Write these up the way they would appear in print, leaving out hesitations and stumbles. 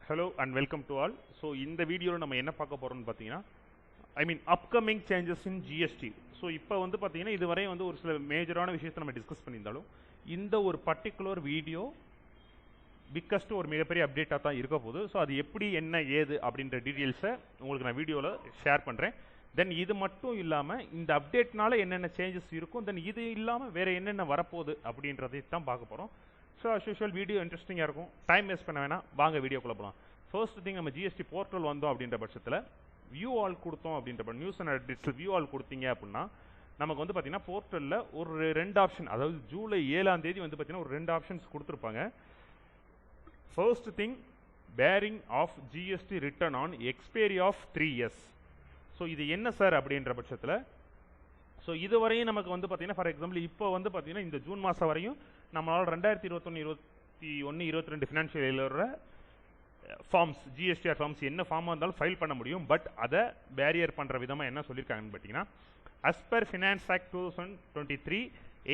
Hello and welcome to all. So இந்த வீடியோல நம்ம என்ன பார்க்க போறோம்னு பார்த்தீங்கன்னா upcoming changes in GST. So இப்போ வந்து பார்த்தீங்கன்னா இதுவரை வந்து ஒரு சில மேஜரான விஷயத்தை நம்ம டிஸ்கஸ் பண்ணியிருந்தாலும் இந்த ஒரு பர்டிகுலர் வீடியோ பிக்கஸ்ட் ஒரு மிகப்பெரிய அப்டேட்டாக தான் இருக்க போகுது. ஸோ அது எப்படி என்ன ஏது அப்படின்ற டீட்டெயில்ஸை உங்களுக்கு நான் வீடியோவில் ஷேர் பண்ணுறேன். தென் இது மட்டும் இல்லாமல் இந்த அப்டேட்னால என்னென்ன சேஞ்சஸ் இருக்கும், தென் இது இல்லாமல் வேறு என்னென்ன வரப்போகுது அப்படின்றதை தான் பார்க்க போகிறோம். ஸோ அஸ் யூஷுவல் வீடியோ இன்ட்ரெஸ்டிங்காக இருக்கும். டைம் வேஸ்ட் பண்ண வேணாம், வாங்க வீடியோக்குள்ளே போகலாம். ஃபர்ஸ்ட் திங், நம்ம ஜிஎஸ்டி போர்ட்டல் வந்தோம் அப்படின்ற பட்சத்தில் வியூ ஆல் கொடுத்தோம் அப்படின்ற நியூஸ் அண்ட் அப்டேட்ஸில் வியூ ஆல் கொடுத்தீங்க அப்படின்னா நமக்கு வந்து பார்த்தீங்கன்னா போர்ட்டலில் ஒரு 2 ஆப்ஷன், அதாவது ஜூலை 7ஆம் தேதி வந்து பார்த்தீங்கன்னா ஒரு 2 ஆப்ஷன்ஸ் கொடுத்துருப்பாங்க. First thing, barring of GST return on expiry of 3 years. So இது என்ன சார் அப்படின்ற பட்சத்தில், ஸோ இதுவரையும் நமக்கு வந்து பார்த்தீங்கன்னா ஃபார் எக்ஸாம்பிள் இப்போ வந்து பார்த்தீங்கன்னா இந்த ஜூன் மாதம் வரையும் நம்மளால் 2021, 2021, 22 ஃபினான்ஷியல் இயரோட ஃபார்ம்ஸ், ஜிஎஸ்டிஆர் ஃபார்ம்ஸ் என்ன ஃபார்மாக இருந்தாலும் ஃபைல் பண்ண முடியும். பட் அதை பேரியர் பண்ணுற விதமாக என்ன சொல்லியிருக்காங்கன்னு பார்த்தீங்கன்னா, as per Finance Act 2023,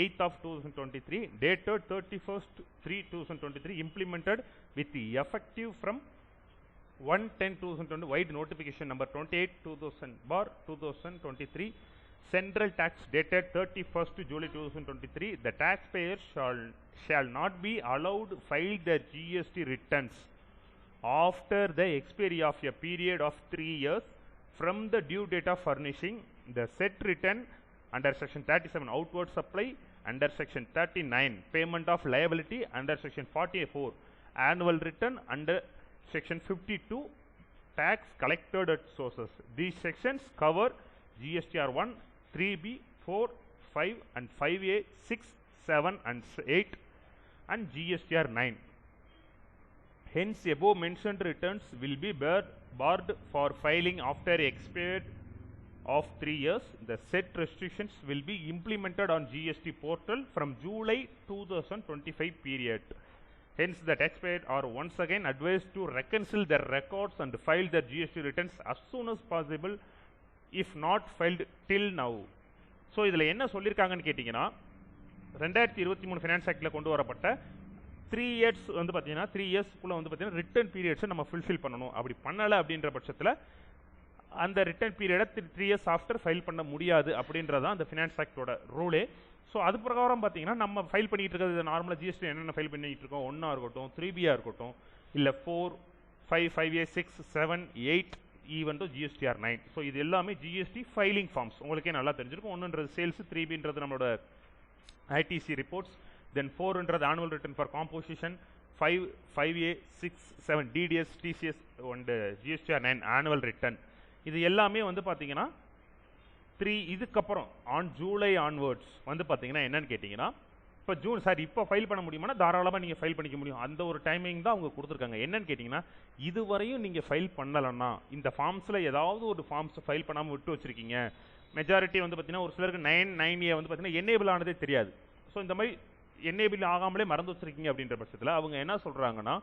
8th of 2023, dated 31st/3/2023, implemented with the effective from 1/10/2020, wide notification number 28/2000/2023, central tax dated 31st July 2023, the taxpayers shall not be allowed file their GST returns after the expiry of a period of 3 years from the due date of furnishing the said return under section 37 outward supply, under section 39 payment of liability, under section 44 annual return, under section 52 tax collected at sources. These sections cover GSTR 1, 3B, 4, 5 and 5A, 6, 7 and 8 and GSTR 9. Hence, above mentioned returns will be barred for filing after expired of 3 years. The said restrictions will be implemented on GST portal from July 2025 period. Hence, the taxpayers are once again advised to reconcile their records and file their GST returns as soon as possible, if not filed till now. So இதில் என்ன சொல்லியிருக்காங்கன்னு கேட்டிங்கன்னா, 2023 finance ஆக்டில் கொண்டு வரப்பட்ட 3 years வந்து பார்த்தீங்கன்னா 3 yearsக்குள்ளே வந்து பார்த்தீங்கன்னா ரிட்டர்ன் பீரியட்ஸை நம்ம ஃபுல்ஃபில் பண்ணணும். அப்படி பண்ணலை அப்படின்ற பட்சத்தில் அந்த ரிட்டர்ன் பீரியடை 3 years ஆஃப்டர் ஃபைல் பண்ண முடியாது அப்படின்றதான் அந்த ஃபினான்ஸ் ஆக்டோட ரூலே. ஸோ அது பிரகாரம் பார்த்தீங்கன்னா நம்ம ஃபைல் பண்ணிட்டு இருக்கிறது நார்மலாக ஜிஎஸ்டி என்னென்ன ஃபைல் பண்ணிட்டு இருக்கோம், 1ஆ இருக்கட்டும், 3Bயாக இருக்கட்டும், இல்லை 4, 5, 5A, 6, 7, 8 even to GSTR 9. So இது எல்லாமே ஜிஎஸ்டி ஃபைலிங் ஃபார்ம்ஸ், உங்களுக்கே நல்லா தெரிஞ்சிருக்கும். 1ன்றது சேல்ஸ், 3Bன்றது நம்மளோட ஐடிசி ரிப்போர்ட்ஸ், தென் 4ன்றது annual return for composition, 5A, 6, 7 TDS, TCS and GSTR 9 annual return. இது எல்லாமே வந்து பார்த்தீங்கன்னா 3 இதுக்கப்புறம் ஆன் ஜூலை ஆன்வர்ட்ஸ் வந்து பார்த்தீங்கன்னா என்னன்னு கேட்டிங்கன்னா, இப்போ ஜூன் சார் இப்போ ஃபைல் பண்ண முடியுமானா தாராளமாக நீங்கள் ஃபைல் பண்ணிக்க முடியும். அந்த ஒரு டைமிங் தான் அவங்க கொடுத்துருக்காங்க. என்னன்னு கேட்டிங்கன்னா, இதுவரையும் நீங்கள் ஃபைல் பண்ணலைன்னா இந்த ஃபார்ம்ஸில் ஏதாவது ஒரு ஃபார்ம்ஸ் ஃபைல் பண்ணாமல் விட்டு வச்சுருக்கீங்க. மெஜாரிட்டி வந்து பார்த்தீங்கன்னா ஒரு சிலருக்கு 9A வந்து பார்த்தீங்கன்னா என்னேபிள் ஆனதே தெரியாது. ஸோ இந்த மாதிரி என்னேபிள் ஆகாமலே மறந்து வச்சுருக்கீங்க அப்படின்ற பட்சத்தில் அவங்க என்ன சொல்கிறாங்கன்னா,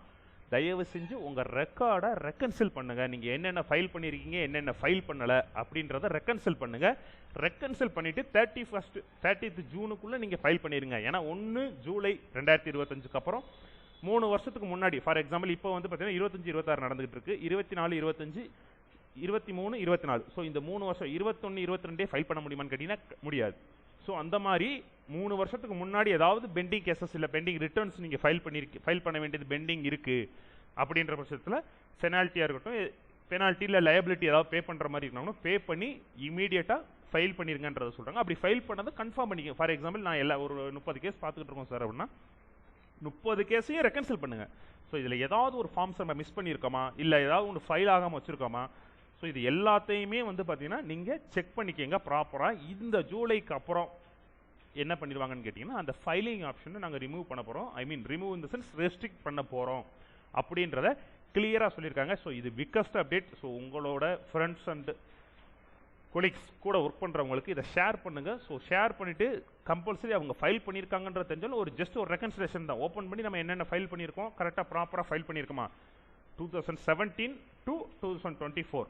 தயவு செஞ்சு உங்கள் ரெக்கார்டை ரெக்கன்சில் பண்ணுங்கள். நீங்கள் என்னென்ன ஃபைல் பண்ணியிருக்கீங்க, என்னென்ன ஃபைல் பண்ணலை அப்படின்றத ரெக்கன்சில் பண்ணுங்கள். ரெக்கன்சில் பண்ணிவிட்டு 30th ஜூனுக்குள்ளே நீங்கள் ஃபைல் பண்ணிடுங்க. ஏன்னா 1 ஜூலை 2025க்கு அப்புறம் 3 வருஷத்துக்கு முன்னாடி, ஃபார் எக்ஸாம்பிள் இப்போ வந்து பார்த்தீங்கன்னா 25, 26 நடந்துகிட்டு இருக்கு, 24, 25, 23, 24. ஸோ இந்த 3 வருஷம் 21, 22 ஃபைல் பண்ண முடியுமான்னு கேட்டிங்கன்னா முடியாது. ஸோ அந்த மாதிரி 3 வருஷத்துக்கு முன்னாடி ஏதாவது பெண்டிங் கேசஸ் இல்லை பெண்டிங் ரிட்டர்ன்ஸ் நீங்கள் ஃபைல் பண்ண வேண்டியது பெண்டிங் இருக்குது அப்படின்ற பட்சத்தில் பெனால்ட்டியாக இருக்கட்டும், பெனால்ட்டி இல்லை லயபிலிட்டி ஏதாவது பே பண்ணுற மாதிரி இருக்கணும், பே பண்ணி இமீடியட்டாக ஃபைல் பண்ணிருங்கன்றதை சொல்கிறாங்க. அப்படி ஃபைல் பண்ணதை கன்ஃபார்ம் பண்ணிக்க. ஃபார் எக்ஸாம்பிள் நான் ஒரு 30 கேஸ் பார்த்துக்கிட்டு இருக்கோம் சார் அப்படின்னா 30 கேஸையும் ரெக்கன்சில் பண்ணுங்கள். ஸோ இதில் ஏதாவது ஒரு ஃபார்ம்ஸ் நம்ம மிஸ் பண்ணியிருக்கோமா, இல்லை ஏதாவது ஒன்று ஃபைல் ஆகாமல் வச்சுருக்கோமா, ஸோ இது எல்லாத்தையுமே வந்து பார்த்தீங்கன்னா நீங்கள் செக் பண்ணிக்கங்க ப்ராப்பராக. இந்த ஜூலைக்கு அப்புறம் என்ன பண்ணிடுவாங்கன்னு கேட்டிங்கன்னா, அந்த ஃபைலிங் ஆப்ஷனை நாங்கள் ரிமூவ் பண்ண போகிறோம். Remove in the sense restrict பண்ண போகிறோம் அப்படின்றத கிளியராக சொல்லியிருக்காங்க. ஸோ இது பிக்கஸ்ட் அப்டேட். ஸோ உங்களோட ஃப்ரெண்ட்ஸ் அண்ட் கொலீக்ஸ் கூட ஒர்க் பண்ணுறவங்களுக்கு இதை ஷேர் பண்ணுங்கள். ஸோ ஷேர் பண்ணிவிட்டு கம்பல்சரி அவங்க ஃபைல் பண்ணியிருக்காங்கன்ற தெரிஞ்சாலும் ஒரு ஜஸ்ட் ஒரு ரெக்கன்சிலேஷன் தான். ஓப்பன் பண்ணி நம்ம என்னென்ன ஃபைல் பண்ணியிருக்கோம், கரெக்டாக ப்ராப்பராக ஃபைல் பண்ணியிருக்கோமா 2017 to 2024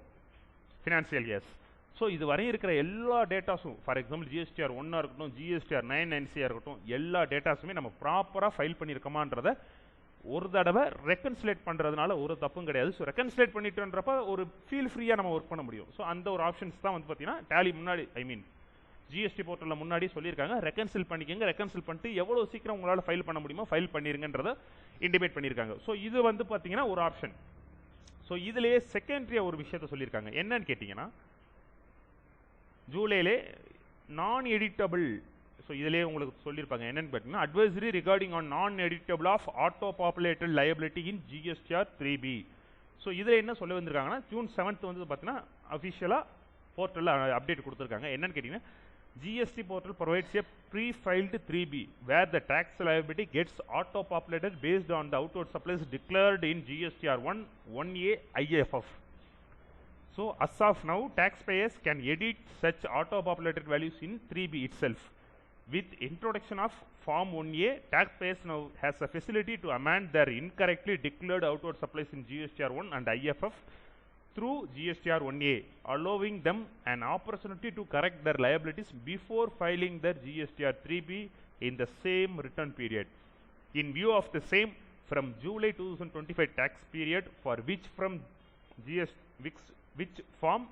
ஃபினான்ஷியல் இயர்ஸ். ஸோ இது வரையும் இருக்கிற எல்லா டேட்டாஸும், ஃபார் எக்ஸாம்பிள் GSTR 1ஆக இருக்கட்டும், GSTR 9 NC இருக்கட்டும், எல்லா டேட்டாஸுமே நம்ம ப்ராப்பராக ஃபைல் பண்ணியிருக்கோமான்றதை ஒரு தடவை ரெக்கன்சிலேட் பண்ணுறதுனால ஒரு தப்பும் கிடையாது. ஸோ ரெக்கன்சிலேட் பண்ணிட்டுன்றப்ப ஒரு ஃபீல் ஃப்ரீயாக நம்ம ஒர்க் பண்ண முடியும். ஸோ அந்த ஒரு ஆப்ஷன்ஸ் தான் வந்து பார்த்தீங்கன்னா டேலி முன்னாடி ஜிஎஸ்டி போர்ட்டலில் முன்னாடி சொல்லியிருக்காங்க. ரெக்கன்சில் பண்ணிக்கங்க, ரெக்கன்சில் பண்ணிட்டு எவ்வளோ சீக்கிரம் உங்களால் ஃபைல் பண்ண முடியுமோ ஃபைல் பண்ணிருங்கன்றதை இண்டிமேட் பண்ணியிருக்காங்க. ஸோ இது வந்து பார்த்தீங்கன்னா ஒரு ஆப்ஷன். ஸோ இதுலேயே செகண்டரியாக ஒரு விஷயத்த சொல்லியிருக்காங்க. என்னன்னு கேட்டிங்கன்னா ஜூலையிலே நான் எடிட்டபிள். ஸோ இதிலே உங்களுக்கு சொல்லியிருப்பாங்க என்னன்னு பார்த்தீங்கன்னா advisory regarding on non editable of auto populated liability in GSTR 3B. So இதில் என்ன சொல்ல வந்திருக்காங்கன்னா ஜூன் 7th வந்து பார்த்தீங்கன்னா அஃபிஷியலாக போர்ட்டலில் அப்டேட் கொடுத்துருக்காங்க. என்னன்னு கேட்டிங்கன்னா GST portal provides a pre-filed 3B where the tax liability gets auto-populated based on the outward supplies declared in GSTR 1A IFF. So as of now, taxpayers can edit such auto-populated values in 3B itself. With introduction of Form 1A, taxpayers now has a facility to amend their incorrectly declared outward supplies in GSTR 1 and IFF through GSTR 1A, allowing them an opportunity to correct their liabilities before filing their GSTR 3B in the same return period. In view of the same, from July 2025 tax period for which form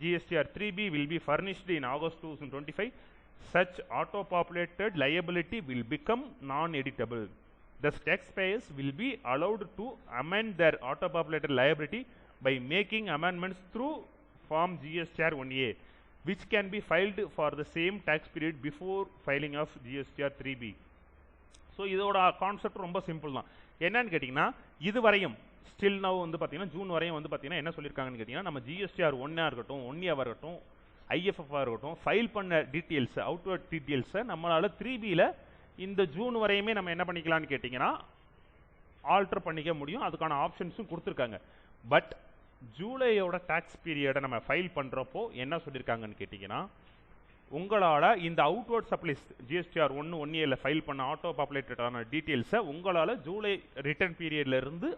GSTR 3B will be furnished in August 2025, such auto-populated liability will become non-editable. Thus, taxpayers will be allowed to amend their auto-populated liability by making amendments through Form GSTR 1A, which can be filed for the same tax period before filing of GSTR 3B. So இதோட concept ரொம்ப simple தான். என்னன்னு கேட்டிங்கன்னா இதுவரையும் still now வந்து பார்த்தீங்கன்னா June வரையும் வந்து பார்த்தீங்கன்னா என்ன சொல்லியிருக்காங்கன்னு கேட்டிங்கன்னா நம்ம GSTR 1A இருக்கட்டும் 1A இருக்கட்டும் IFF இருக்கட்டும் ஃபைல் பண்ண டீட்டெயில்ஸ் அவுட்வர்ட் டீட்டெயில்ஸை நம்மளால் 3Bயில் இந்த ஜூன் வரையுமே நம்ம என்ன பண்ணிக்கலாம்னு கேட்டிங்கன்னா ஆல்டர் பண்ணிக்க முடியும். அதுக்கான ஆப்ஷன்ஸும் கொடுத்துருக்காங்க. பட் ஜூலையோட டாக்ஸ் பீரியடை நம்ம ஃபைல் பண்ணுறப்போ என்ன சொல்லியிருக்காங்கன்னு கேட்டிங்கன்னா உங்களால் இந்த outward supplies GSTR 1A file பண்ண ஆட்டோ பாப்புலேட்டடான டீட்டெயில்ஸை உங்களால் ஜூலை ரிட்டர்ன் பீரியட்லேருந்து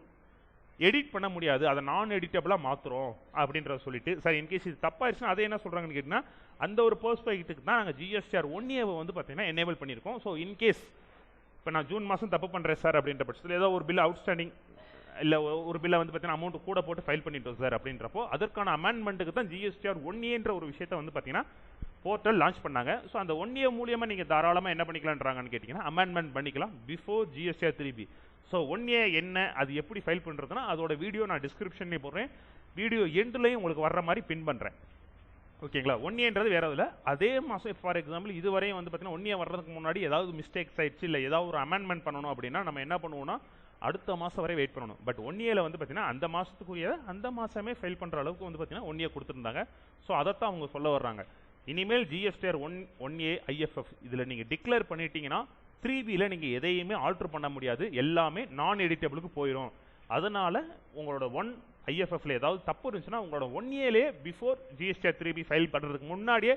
எடிட் பண்ண முடியாது, அதை நான் எடிட்டபிளாக மாற்றுறோம் அப்படின்றத சொல்லிட்டு சார் இன்கேஸ் இது தப்பாயிருச்சுன்னா அதை என்ன சொல்கிறாங்கன்னு கேட்டிங்கன்னா அந்த ஒரு பெர்ஸ்பெக்டிவ்க்கு தான் நாங்கள் GSTR 1A வந்து பார்த்தீங்கன்னா எனேபிள் பண்ணியிருக்கோம். ஸோ இன்கேஸ் இப்போ நான் ஜூன் மாதம் தப்பு பண்ணுறேன் சார் அப்படின்ற பட்சத்தில் ஏதோ ஒரு பில் அவுட்ஸ்டாண்டிங் இல்லை ஒரு பில்லை வந்து பார்த்தீங்கன்னா அமௌண்ட் கூட போட்டு ஃபைல் பண்ணிட்டோம் சார் அப்படின்றப்போ அதற்கான அமெண்ட்மெண்ட்டுக்கு தான் GSTR 1Aன்ற ஒரு விஷயத்தை வந்து பார்த்தீங்கன்னா போர்ட்டல் லான்ச் பண்ணாங்க. ஸோ அந்த 1A மூலியமாக நீங்கள் தாராளமாக என்ன பண்ணிக்கலான்றாங்கன்னு கேட்டிங்கன்னா அமெண்ட்மெண்ட் பண்ணிக்கலாம் before GSTR 3B. So 1A என்ன அது எப்படி ஃபைல் பண்ணுறதுன்னா அதோட வீடியோ நான் டிஸ்கிரிப்ஷன்லேயே போடுறேன், வீடியோ எண்ட்லையும் உங்களுக்கு வர்ற மாதிரி பின் பண்ணுறேன். ஓகேங்களா? 1Aன்றது வேற இல்லை. அதே மாதம் ஃபார் எக்ஸாம்பிள் இதுவரையும் வந்து பார்த்தீங்கன்னா 1A வர்றதுக்கு முன்னாடி ஏதாவது மிஸ்டேக்ஸ் ஆயிடுச்சு இல்லை ஏதாவது ஒரு அமெண்ட்மெண்ட் பண்ணணும் அப்படின்னா நம்ம என்ன பண்ணுவோம்னா அடுத்த மாதம் வரை வெயிட் பண்ணணும். பட் 1Aல வந்து பார்த்தீங்கன்னா அந்த மாதத்துக்குரிய அந்த மாதமே ஃபைல் பண்ணுற அளவுக்கு வந்து பார்த்தீங்கன்னா 1A கொடுத்துருந்தாங்க. ஸோ அதைத்தான் அவங்க சொல்ல வர்றாங்க. இனிமேல் GSTR 1A IFF இதில் நீங்கள் டிக்ளேர் பண்ணிட்டீங்கன்னா 3Bயில் நீங்கள் எதையுமே ஆல்ட்ரு பண்ண முடியாது, எல்லாமே நான் எடிட்டபிளுக்கு போயிடும். அதனால் உங்களோட IFFல ஏதாவது தப்பு இருந்துச்சுன்னா உங்களோட 1Aலே பிஃபோர் GSTR 3B ஃபைல் பண்ணுறதுக்கு முன்னாடியே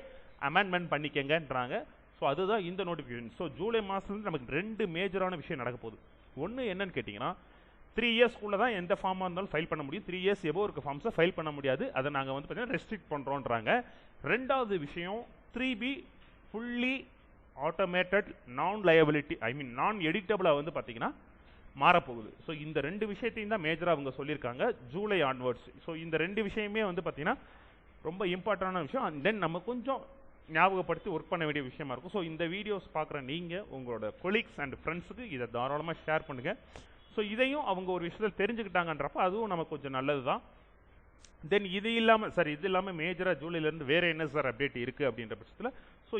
அமெண்ட்மெண்ட் பண்ணிக்கங்கன்றாங்க. ஸோ அதுதான் இந்த நோட்டிஃபிகேஷன். ஸோ ஜூலை மாதத்துலேருந்து நமக்கு 2 மேஜரான விஷயம் நடக்க போகுது. ஒன்று என்னன்னு கேட்டிங்கன்னா 3 இயர்ஸ்க்குள்ளே தான் எந்த ஃபார்மாக இருந்தாலும் ஃபைல் பண்ண முடியும், 3 இயர்ஸ் எபோவ் இருக்க ஃபார்ம்ஸை ஃபைல் பண்ண முடியாது, அதை நாங்கள் வந்து பார்த்தீங்கன்னா ரெஸ்ட்ரிக்ட் பண்ணுறோன்றாங்க. ரெண்டாவது விஷயம் 3B ஃபுல்லி ஆட்டோமேட்டட் நான் எடிட்டபிளாக வந்து பார்த்தீங்கன்னா மாறப்போகுது. ஸோ இந்த 2 விஷயத்தையும் தான் மேஜராக அவங்க சொல்லியிருக்காங்க ஜூலை ஆன்வர்ட்ஸ். ஸோ இந்த 2 விஷயமே வந்து பார்த்தீங்கன்னா ரொம்ப இம்பார்ட்டண்டான விஷயம். அண்ட் தென் நம்ம கொஞ்சம் ஞாபகப்படுத்தி ஒர்க் பண்ண வேண்டிய விஷயமா இருக்கும். ஸோ இந்த வீடியோஸ் பார்க்குற நீங்கள் உங்களோட கொலீக்ஸ் அண்ட் ஃப்ரெண்ட்ஸுக்கு இதை தாராளமாக ஷேர் பண்ணுங்கள். ஸோ இதையும் அவங்க ஒரு விஷயத்தில் தெரிஞ்சுக்கிட்டாங்கன்றப்ப அதுவும் நமக்கு கொஞ்சம் நல்லது தான். தென் இது இல்லாமல் மேஜராக ஜூலைலேருந்து வேறு என்ன சார் அப்டேட் இருக்குது அப்படின்ற பட்சத்தில் ஸோ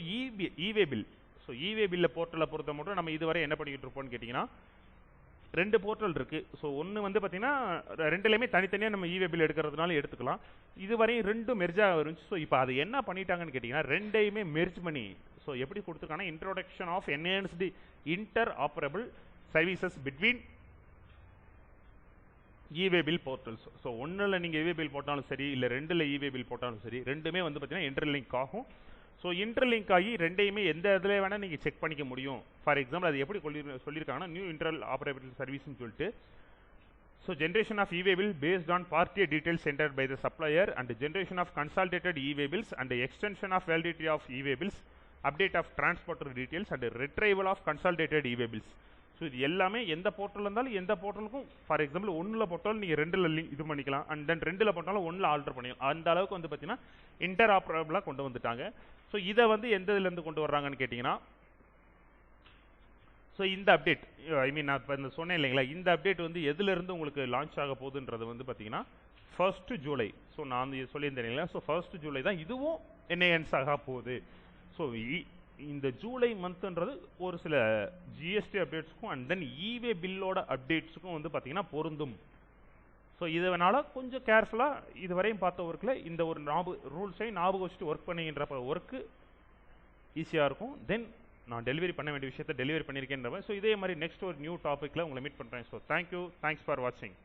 இவே பில். ஸோ இவே பில்லை போர்ட்டலை பொறுத்த மட்டும் நம்ம இதுவரை என்ன பண்ணிக்கிட்டு இருப்போம்னு கேட்டிங்கன்னா 2 போர்ட்டல் இருக்குது. ஸோ ஒன்று வந்து பார்த்தீங்கன்னா 2லையுமே தனித்தனியாக நம்ம இவே பில் எடுக்கிறதுனால எடுத்துக்கலாம். இதுவரையும் 2 மெர்ஜாக இருந்துச்சு. ஸோ இப்போ அது என்ன பண்ணிட்டாங்கன்னு கேட்டிங்கன்னா 2யுமே மெர்ஜ் பண்ணி ஸோ எப்படி கொடுத்துருக்காங்கன்னா introduction of enhanced interoperable services between e-way bill portals. So 1ல் நீங்கள் இவே பில் போட்டாலும் சரி இல்லை 2ல் இவே பில் போட்டாலும் சரி ரெண்டுமே வந்து பார்த்தீங்கன்னா இன்டர்லிங்க் ஆகும். ஸோ இன்டர்லிங்க் ஆகி 2யுமே எந்த இதில் வேணால் நீங்கள் செக் பண்ணிக்க முடியும். ஃபார் எக்ஸாம்பிள் அது எப்படி சொல்லியிருக்காங்கன்னா நியூ இன்டர் ஆப்பரபிள் சர்வீஸ்னு சொல்லிட்டு so generation of e way bill based on party details entered by the supplier and generation of consolidated e way bills and extension of validity of e way bills update of transporter details and retrieval of consolidated e way bills. So இது எல்லாமே எந்த portal இருந்தாலும் எந்த போர்ட்டலுக்கும் for example ஒன்றில் போட்டாலும் நீங்கள் ரெண்டில் link இது பண்ணிக்கலாம் அண்ட் தென் ரெண்டில் போட்டாலும் ஒன்றில் ஆல்டர் பண்ணிக்கலாம். அந்த அளவுக்கு வந்து பார்த்தீங்கன்னா இன்டர் ஆப்ரபிளாக கொண்டு வந்துட்டாங்க. ஸோ இதை வந்து எந்த இதுலேருந்து கொண்டு வர்றாங்கன்னு கேட்டிங்கன்னா, ஸோ இந்த அப்டேட் ஐ மீன் நான் இப்போ இந்த சொன்னேன் இல்லைங்களா, இந்த அப்டேட் வந்து எதுலேருந்து உங்களுக்கு லான்ச் ஆக போகுதுன்றது வந்து பார்த்தீங்கன்னா 1 ஜூலை. ஸோ நான் வந்து சொல்லியிருந்தேன் இல்லைங்களா, ஸோ 1 ஜூலை தான் இதுவும் என்ஹான்ஸ் ஆக போகுது. ஸோ இந்த ஜூலை மந்த்ன்றது ஒரு சில ஜிஎஸ்டி அப்டேட்ஸுக்கும் அண்ட் தென் இவே பில்லோட அப்டேட்ஸுக்கும் வந்து பார்த்தீங்கன்னா பொருந்தும். ஸோ இதனால் கொஞ்சம் கேர்ஃபுல்லாக இதுவரையும் பார்த்த ஒர்க்கில் இந்த ஒரு ரூல்ஸை ஞாபகம் வச்சுட்டு ஒர்க் பண்ணிக்கின்ற ஒர்க்கு ஈஸியாக இருக்கும். தென் நான் டெலிவரி பண்ண வேண்டிய விஷயத்தை டெலிவரி பண்ணியிருக்கேன்றவன். ஸோ இதே மாதிரி நெக்ஸ்ட் ஒரு நியூ டாப்பிக்கில் உங்களை மீட் பண்ணுறேன். ஸோ தேங்க்யூ, தேங்க்ஸ் ஃபார் வாட்சிங்.